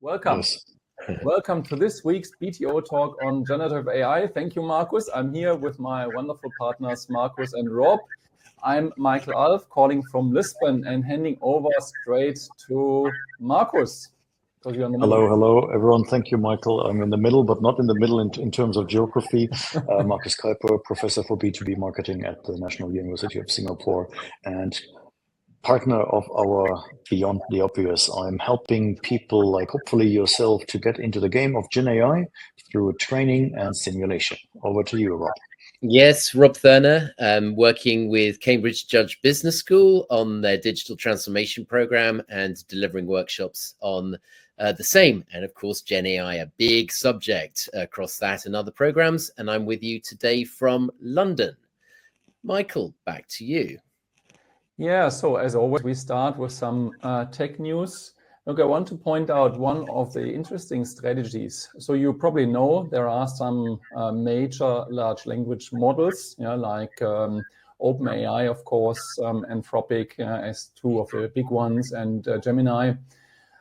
Welcome. Yes. Welcome to this week's BTO Talk on generative AI. Thank you, Markus. I'm here with my wonderful partners, Markus and Rob. I'm Michael Alf, calling from Lisbon and handing over straight to Markus. Hello, everyone. Thank you, Michael. I'm in the middle, but not in the middle in terms of geography. Markus Kuiper, professor for B2B marketing at the National University of Singapore and partner of our Beyond the Obvious. I'm helping people like hopefully yourself to get into the game of GenAI through training and simulation. Over to you, Rob. Yes, Rob Thurner, working with Cambridge Judge Business School on their digital transformation program and delivering workshops on the same. And of course, GenAI, a big subject across that and other programs. And I'm with you today from London. Michael, back to you. Yeah, so as always, we start with some tech news. Look, I want to point out one of the interesting strategies. So you probably know there are some major large language models, like OpenAI, of course, Anthropic as two of the big ones, and Gemini.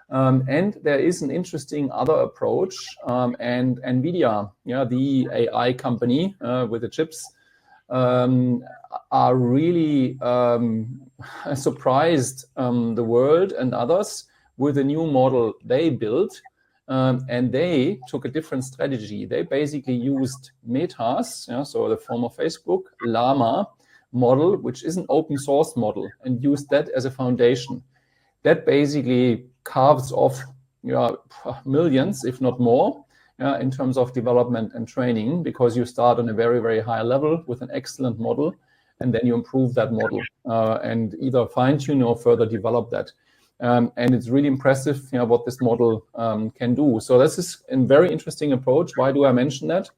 And there is an interesting other approach, and NVIDIA, the AI company with the chips, are really surprised the world and others with a new model they built, and they took a different strategy. They basically used Meta's, so the former Facebook, Llama model, which is an open source model, and used that as a foundation. That basically carves off millions, if not more, in terms of development and training, because you start on a very, very high level with an excellent model, and then you improve that model and either fine-tune or further develop that. And it's really impressive what this model can do. So this is a very interesting approach. Why do I mention that?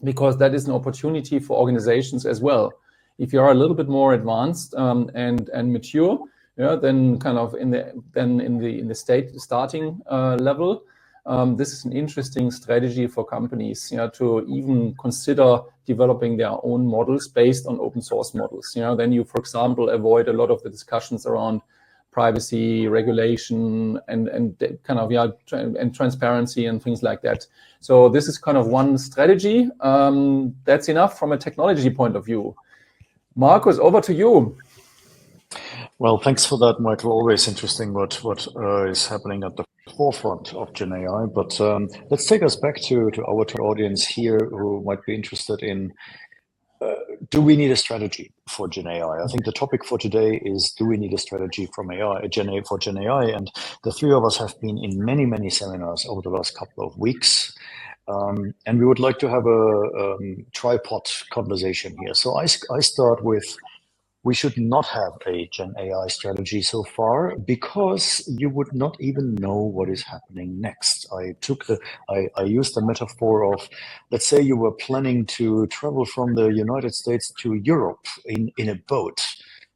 Because that is an opportunity for organizations as well. If you are a little bit more advanced and mature, then kind of in the starting level, this is an interesting strategy for companies, to even consider developing their own models based on open source models. Then you, for example, avoid a lot of the discussions around privacy, regulation, and kind of and transparency and things like that. So this is kind of one strategy. That's enough from a technology point of view. Markus, over to you. Well, thanks for that, Michael. Always interesting what is happening at the forefront of GenAI. But let's take us back to our audience here who might be interested in, do we need a strategy for GenAI? I think the topic for today is, do we need a strategy for GenAI? And the three of us have been in many, many seminars over the last couple of weeks. And we would like to have a tripod conversation here. So I start with, we should not have a GenAI strategy so far because you would not even know what is happening next. I used the metaphor of, let's say you were planning to travel from the United States to Europe in a boat.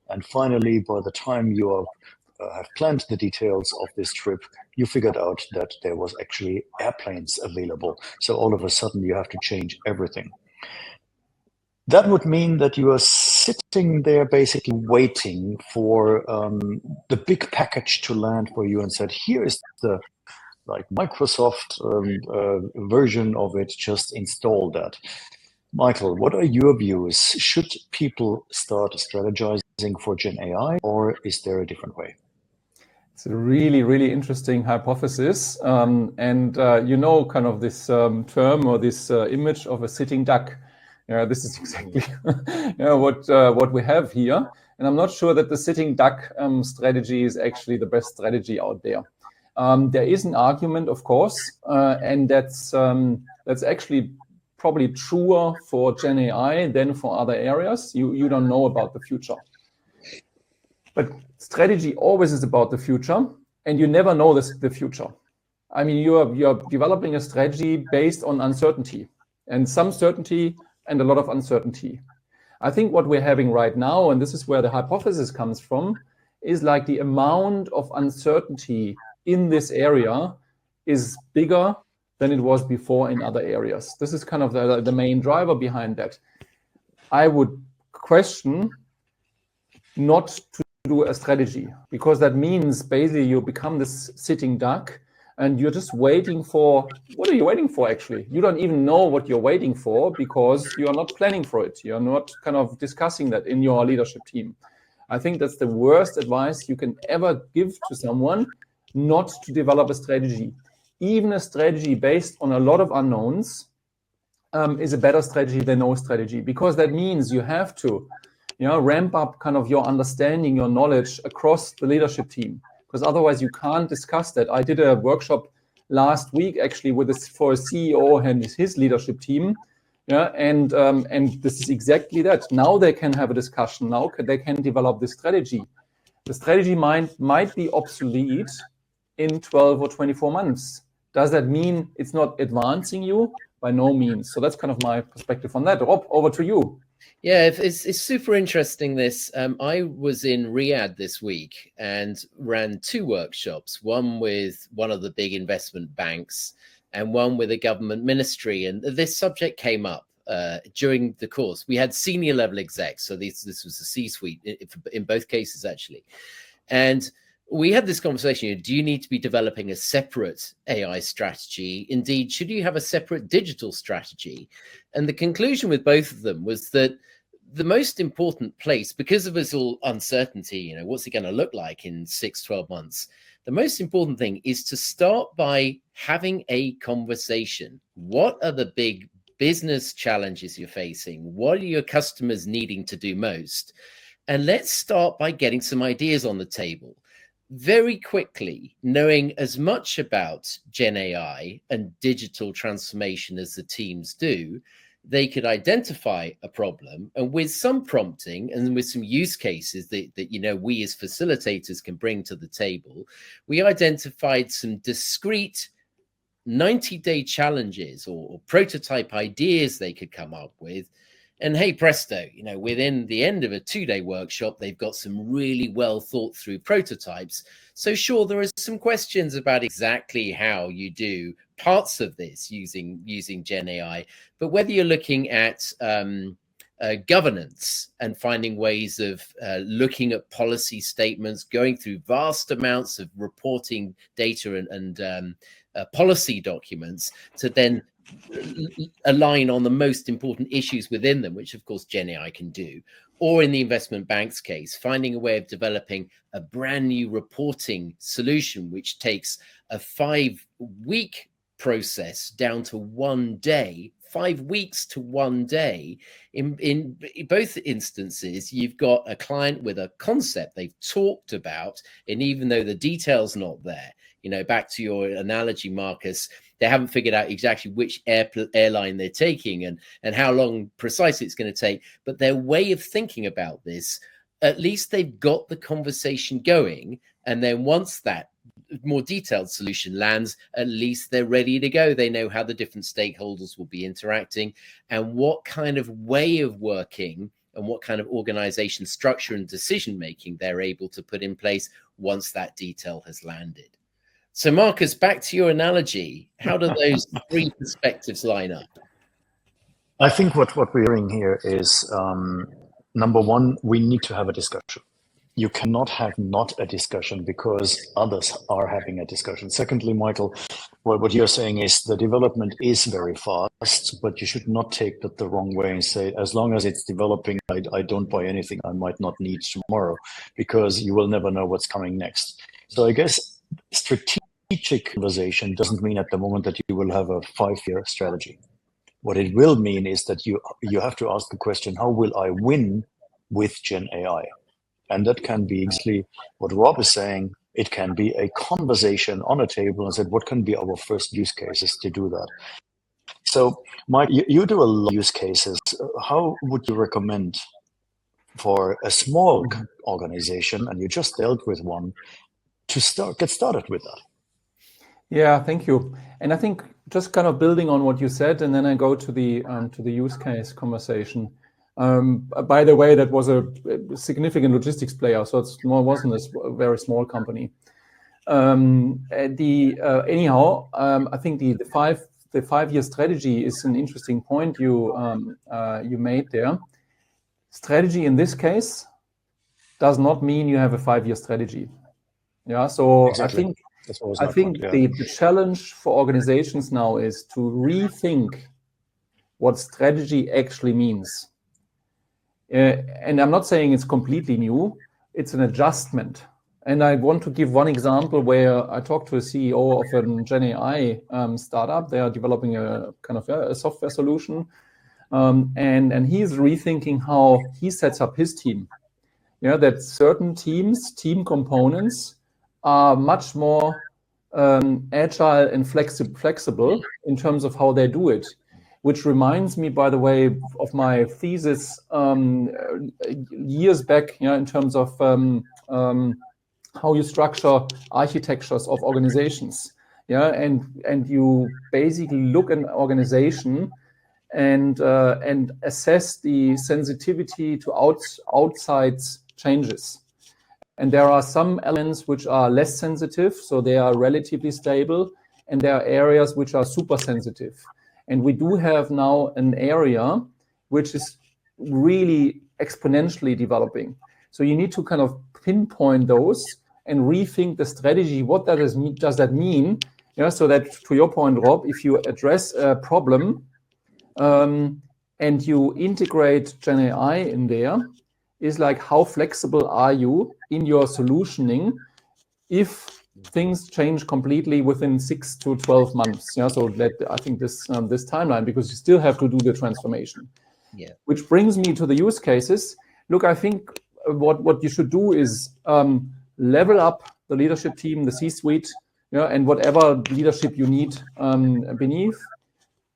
And finally, by the time you have planned the details of this trip, you figured out that there was actually airplanes available. So all of a sudden you have to change everything. That would mean that you are sitting there basically waiting for the big package to land for you and said, here is the Microsoft version of it, just install that. Michael, what are your views? Should people start strategizing for GenAI, or is there a different way? It's a really, really interesting hypothesis. And kind of this term or this image of a sitting duck. This is exactly what we have here. And I'm not sure that the sitting duck strategy is actually the best strategy out there. There is an argument, of course, and that's actually probably truer for GenAI than for other areas. You don't know about the future. But strategy always is about the future, and you never know the future. I mean, you're developing a strategy based on uncertainty, and some certainty and a lot of uncertainty. I think what we're having right now, and this is where the hypothesis comes from, is like the amount of uncertainty in this area is bigger than it was before in other areas. This is kind of the main driver behind that. I would question not to do a strategy, because that means basically you become this sitting duck and you're just waiting for, what are you waiting for actually? You don't even know what you're waiting for because you are not planning for it. You're not kind of discussing that in your leadership team. I think that's the worst advice you can ever give to someone, not to develop a strategy. Even a strategy based on a lot of unknowns is a better strategy than no strategy, because that means you have to, ramp up kind of your understanding, your knowledge across the leadership team, because otherwise you can't discuss that. I did a workshop last week actually for a CEO and his leadership team. And this is exactly that. Now they can have a discussion. Now they can develop this strategy. The strategy might be obsolete in 12 or 24 months. Does that mean it's not advancing you? By no means. So that's kind of my perspective on that. Rob, over to you. Yeah, it's super interesting, this. I was in Riyadh this week and ran 2 workshops, one with one of the big investment banks and one with a government ministry. And this subject came up during the course. We had senior level execs. So this was the C-suite in both cases, actually. And we had this conversation. Do you need to be developing a separate AI strategy? Indeed, should you have a separate digital strategy? And the conclusion with both of them was that the most important place, because of this all uncertainty, what's it going to look like in 6-12 months? The most important thing is to start by having a conversation. What are the big business challenges you're facing? What are your customers needing to do most? And let's start by getting some ideas on the table. Very quickly, knowing as much about GenAI and digital transformation as the teams do, they could identify a problem, and with some prompting and with some use cases that we as facilitators can bring to the table, we identified some discrete 90-day challenges or prototype ideas they could come up with. And hey, presto, within the end of a 2-day workshop, they've got some really well thought through prototypes. So sure, there are some questions about exactly how you do parts of this using GenAI, but whether you're looking at governance and finding ways of looking at policy statements, going through vast amounts of reporting data and policy documents to then align on the most important issues within them, which of course GenAI can do, or in the investment bank's case, finding a way of developing a brand new reporting solution, which takes a 5-week process down to 1 day, 5 weeks to 1 day. In both instances, you've got a client with a concept they've talked about, and even though the detail's not there, back to your analogy, Markus, they haven't figured out exactly which airline they're taking and how long precisely it's going to take. But their way of thinking about this, at least they've got the conversation going. And then once that more detailed solution lands, at least they're ready to go. They know how the different stakeholders will be interacting and what kind of way of working and what kind of organization structure and decision making they're able to put in place once that detail has landed. So Markus, back to your analogy, how do those 3 perspectives line up? I think what we're hearing here is, number one, we need to have a discussion. You cannot have not a discussion because others are having a discussion. Secondly, Michael, what you're saying is the development is very fast, but you should not take that the wrong way and say, as long as it's developing, I don't buy anything I might not need tomorrow, because you will never know what's coming next. So I guess strategic conversation doesn't mean at the moment that you will have a 5-year strategy. What it will mean is that you have to ask the question, how will I win with GenAI? And that can be exactly what Rob is saying. It can be a conversation on a table and said, what can be our first use cases to do that? So, Mike, you do a lot of use cases. How would you recommend for a small organization, and you just dealt with one, to get started with that? Yeah, thank you. And I think just kind of building on what you said, and then I go to the use case conversation. By the way, that was a significant logistics player, so it wasn't a very small company. Anyhow, I think the 5-year strategy is an interesting point you made there. Strategy in this case does not mean you have a 5-year strategy. Yeah, so exactly. I think the challenge for organizations now is to rethink what strategy actually means. And I'm not saying it's completely new, it's an adjustment. And I want to give one example where I talked to a CEO of a GenAI startup. They are developing a kind of a software solution. And he's rethinking how he sets up his team. That certain team components are much more agile and flexible in terms of how they do it. Which reminds me, by the way, of my thesis years back, in terms of how you structure architectures of organizations. And you basically look at an organization and assess the sensitivity to outside changes. And there are some elements which are less sensitive, so they are relatively stable, and there are areas which are super sensitive. And we do have now an area which is really exponentially developing. So you need to kind of pinpoint those and rethink the strategy. What does that mean? So that, to your point, Rob, if you address a problem and you integrate GenAI in there, is like, how flexible are you in your solutioning if things change completely within 6 to 12 months? So that, I think this timeline, because you still have to do the transformation. Which brings me to the use cases. Look, I think what you should do is level up the leadership team, the C-suite, and whatever leadership you need beneath.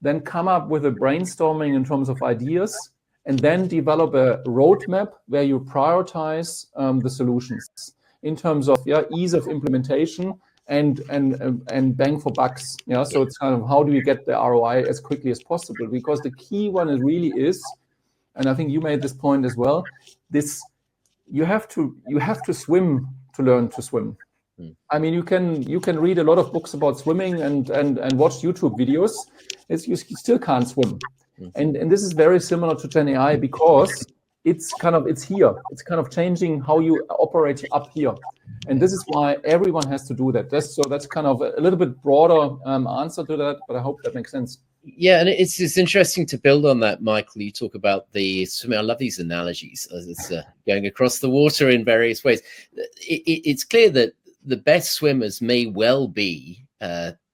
Then come up with a brainstorming in terms of ideas, and then develop a roadmap where you prioritize the solutions in terms of ease of implementation and bang for bucks. So it's kind of, how do you get the ROI as quickly as possible? Because the key one really is, and I think you made this point as well, this you have to swim to learn to swim. I mean, you can read a lot of books about swimming and watch YouTube videos. You still can't swim. And this is very similar to GenAI, because it's here. It's kind of changing how you operate up here. And this is why everyone has to do that. That's kind of a little bit broader answer to that, but I hope that makes sense. Yeah, and it's interesting to build on that, Michael. You talk about the swimming. I love these analogies as it's going across the water in various ways. It's clear that the best swimmers may well be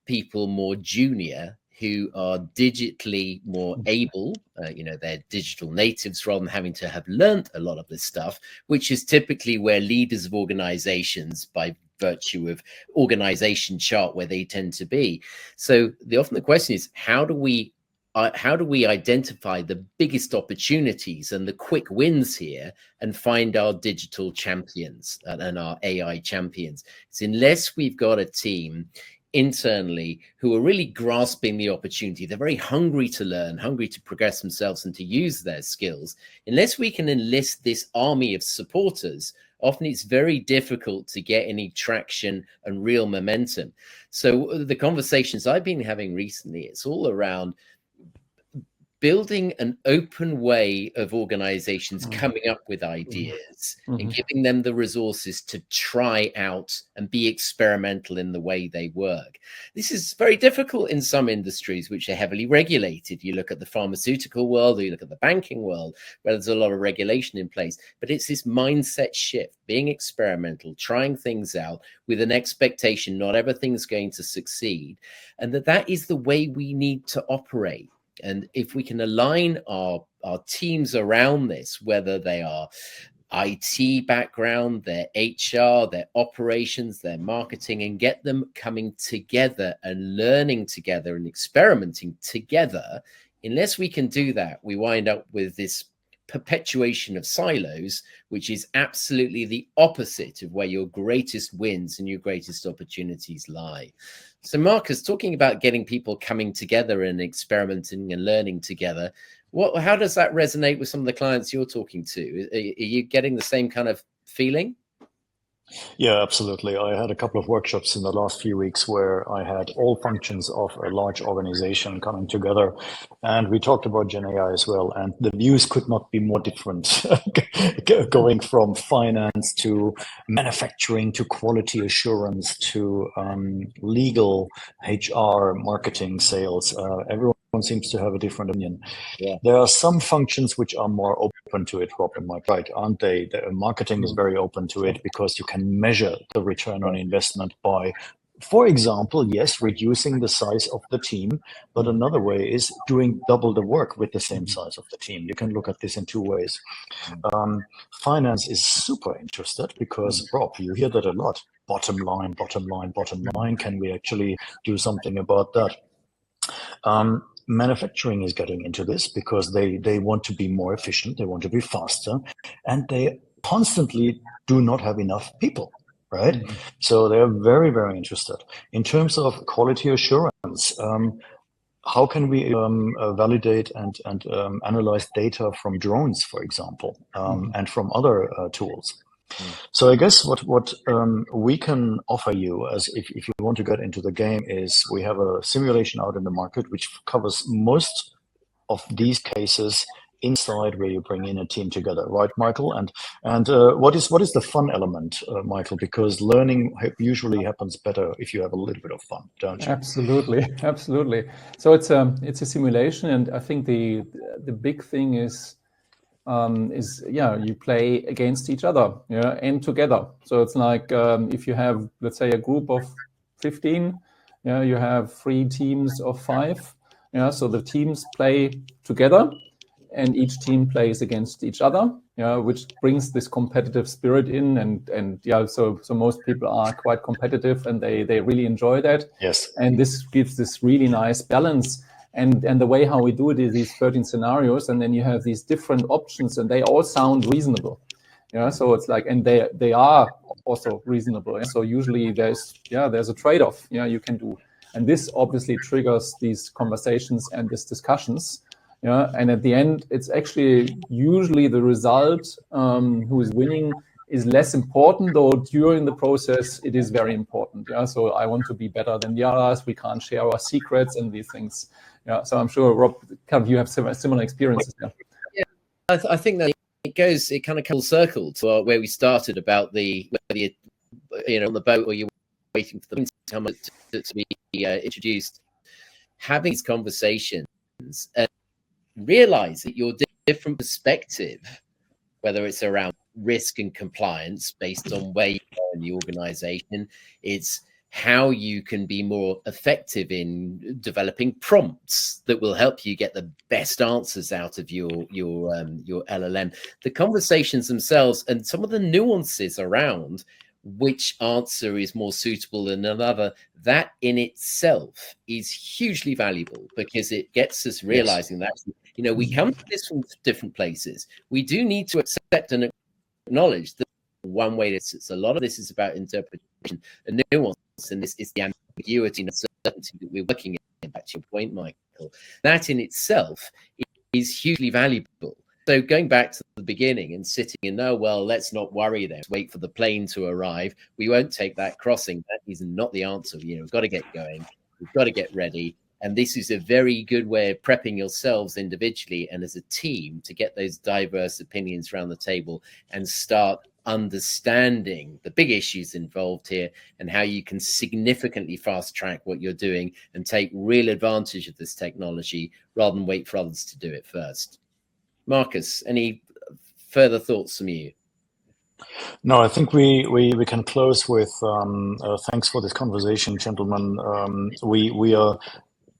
people more junior who are digitally more able, they're digital natives rather than having to have learned a lot of this stuff, which is typically where leaders of organizations, by virtue of organization chart, where they tend to be. So often the question is, how do we identify the biggest opportunities and the quick wins here and find our digital champions and our AI champions? It's unless we've got a team internally who are really grasping the opportunity, they're very hungry to learn, hungry to progress themselves and to use their skills. Unless we can enlist this army of supporters, often it's very difficult to get any traction and real momentum. So the conversations I've been having recently, it's all around building an open way of organizations coming up with ideas and giving them the resources to try out and be experimental in the way they work. This is very difficult in some industries which are heavily regulated. You look at the pharmaceutical world, or you look at the banking world, where there's a lot of regulation in place. But it's this mindset shift, being experimental, trying things out with an expectation not everything's going to succeed, and that is the way we need to operate. And if we can align our teams around this, whether they are IT background, their HR, their operations, their marketing, and get them coming together and learning together and experimenting together, unless we can do that, we wind up with this perpetuation of silos, which is absolutely the opposite of where your greatest wins and your greatest opportunities lie. So Markus, talking about getting people coming together and experimenting and learning together, how does that resonate with some of the clients you're talking to? Are you getting the same kind of feeling? Yeah, absolutely. I had a couple of workshops in the last few weeks where I had all functions of a large organization coming together, and we talked about GenAI as well. And the views could not be more different, going from finance to manufacturing to quality assurance to legal, HR, marketing, sales. Everyone seems to have a different opinion. Yeah. There are some functions which are more open to it, Rob and Mike, right? Aren't they? The marketing is very open to it because you can measure the return on investment by, for example, yes, reducing the size of the team, but another way is doing double the work with the same size of the team. You can look at this in two ways. Finance is super interested because, Rob, you hear that a lot. Bottom line, bottom line, bottom line. Can we actually do something about that? Manufacturing is getting into this because they want to be more efficient, they want to be faster, and they constantly do not have enough people, right? So they're very, very interested. In terms of quality assurance, how can we validate and analyze data from drones, for example, and from other tools? So I guess what we can offer you, as if you want to get into the game, is we have a simulation out in the market which covers most of these cases inside where you bring in a team together, right, Michael? And what is the fun element, Michael? Because learning usually happens better if you have a little bit of fun, don't you? Absolutely, absolutely. So it's a simulation, and I think the big thing is you play against each other, and together. So it's like if you have, let's say, a group of 15, you have 3 teams of 5. So the teams play together, and each team plays against each other, which brings this competitive spirit in, and so most people are quite competitive, and they really enjoy that. Yes. And this gives this really nice balance. And the way how we do it is these 13 scenarios, and then you have these different options, and they all sound reasonable. So it's like, and they are also reasonable. And so usually there's a trade-off, you can do. And this obviously triggers these conversations and these discussions. And at the end, it's actually usually the result, who is winning, is less important, though during the process it is very important. So I want to be better than the others. We can't share our secrets and these things. So I'm sure, Rob, you have similar experiences there. Yeah, I think that it kind of comes full circle to where we started about the on the boat, or you're waiting for them to be introduced. Having these conversations and realize that your different perspective, whether it's around risk and compliance based on where you are in the organization, it's how you can be more effective in developing prompts that will help you get the best answers out of your LLM. The conversations themselves and some of the nuances around which answer is more suitable than another, that in itself is hugely valuable, because it gets us realizing that we come to this from different places. We do need to accept and acknowledge that one way it's a lot of this is about interpretation and nuance, and this is the ambiguity and uncertainty that we're working in. Back to your point, Michael, that in itself is hugely valuable. So going back to the beginning and sitting and let's not worry then, wait for the plane to arrive. We won't take that crossing. That is not the answer. We've got to get going. We've got to get ready. And this is a very good way of prepping yourselves individually and as a team to get those diverse opinions around the table and start understanding the big issues involved here and how you can significantly fast track what you're doing and take real advantage of this technology rather than wait for others to do it first. Markus, any further thoughts from you? No, I think we can close with thanks for this conversation, gentlemen. We are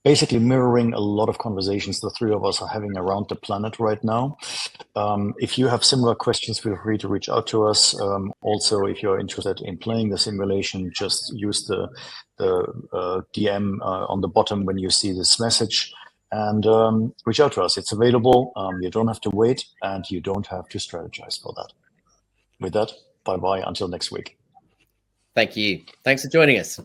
basically mirroring a lot of conversations the three of us are having around the planet right now. If you have similar questions, feel free to reach out to us. Also, if you're interested in playing the simulation, just use the DM on the bottom when you see this message, and reach out to us. It's available. You don't have to wait, and you don't have to strategize for that. With that, bye-bye until next week. Thank you. Thanks for joining us.